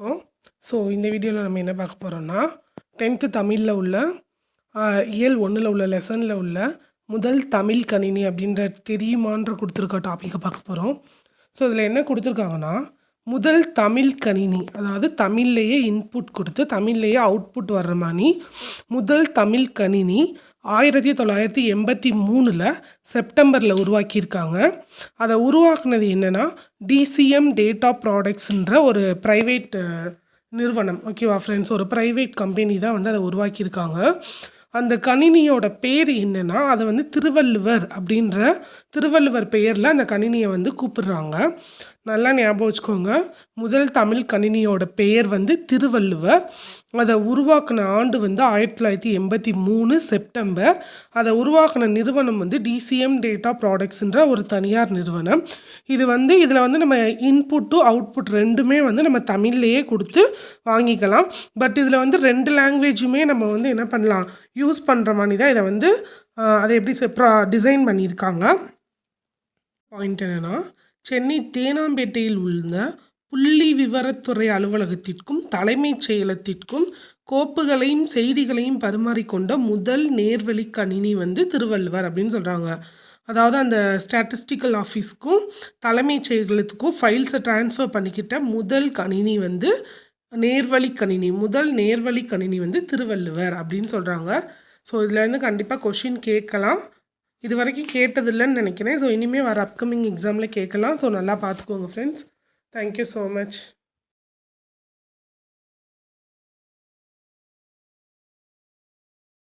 வணக்கம். ஸோ இந்த வீடியோவில் நம்ம என்ன பார்க்க போகிறோம்னா 10th தமிழில் உள்ள இயல் 1ல் உள்ள லெசனில் உள்ள முதல் தமிழ் கணினி அப்படின்ற தெரியுமான்ற கொடுத்துருக்க டாப்பிக்கை பார்க்க போகிறோம். ஸோ இதில் என்ன கொடுத்துருக்காங்கன்னா முதல் தமிழ் கணினி, அதாவது தமிழ்லேயே இன்புட் கொடுத்து தமிழ்லேயே அவுட்புட் வர்ற மாதிரி முதல் தமிழ் கணினி 1983 செப்டம்பரில் உருவாக்கியிருக்காங்க. அதை உருவாக்குனது என்னென்னா டிசிஎம் டேட்டா ப்ராடக்ட்ஸுன்ற ஒரு ப்ரைவேட் நிறுவனம். ஓகேவா ஃப்ரெண்ட்ஸ், ஒரு ப்ரைவேட் கம்பெனி தான் வந்து அதை உருவாக்கியிருக்காங்க. அந்த கணினியோட பேர் என்னென்னா அதை வந்து திருவள்ளுவர் பெயரில் அந்த கணினியை வந்து கூப்பிடுறாங்க. நல்லா ஞாபகம் வச்சுக்கோங்க, முதல் தமிழ் கணினியோட பெயர் வந்து திருவள்ளுவர். அதை உருவாக்கின ஆண்டு வந்து 1983 செப்டம்பர். அதை உருவாக்கின நிறுவனம் வந்து டிசிஎம் டேட்டா ப்ராடக்ட்ஸுன்ற ஒரு தனியார் நிறுவனம். இதில் வந்து நம்ம இன்புட்டு அவுட்புட் ரெண்டுமே வந்து நம்ம தமிழ்லேயே கொடுத்து வாங்கிக்கலாம். பட் இதில் வந்து 2 லாங்குவேஜுமே நம்ம வந்து என்ன பண்ணலாம், யூஸ் பண்ணுற மாதிரி தான் இதை வந்து அதை எப்படி டிசைன் பண்ணியிருக்காங்க. பாயிண்ட் என்னென்னா, சென்னை தேனாம்பேட்டையில் உள்ள புள்ளி விவரத்துறை அலுவலகத்திற்கும் தலைமைச் செயலகத்திற்கும் கோப்புகளையும் செய்திகளையும் பரிமாறிக்கொண்ட முதல் நேர்வழி கணினி வந்து திருவள்ளுவர் அப்படின்னு சொல்கிறாங்க. அதாவது அந்த ஸ்டாட்டிஸ்டிக்கல் ஆஃபீஸ்க்கும் தலைமைச் செயலகத்துக்கும் ஃபைல்ஸை ட்ரான்ஸ்ஃபர் பண்ணிக்கிட்ட முதல் கணினி வந்து முதல் நேர்வழி கணினி வந்து திருவள்ளுவர் அப்படின்னு சொல்கிறாங்க. ஸோ இதில் வந்து கண்டிப்பாக கொஷின் கேட்கலாம். இது வரைக்கும் கேட்டதில்லைன்னு நினைக்கிறேன். ஸோ இனிமேல் வர அப்கமிங் எக்ஸாமில் கேட்கலாம். ஸோ நல்லா பார்த்துக்கோங்க ஃப்ரெண்ட்ஸ். Thank you so much.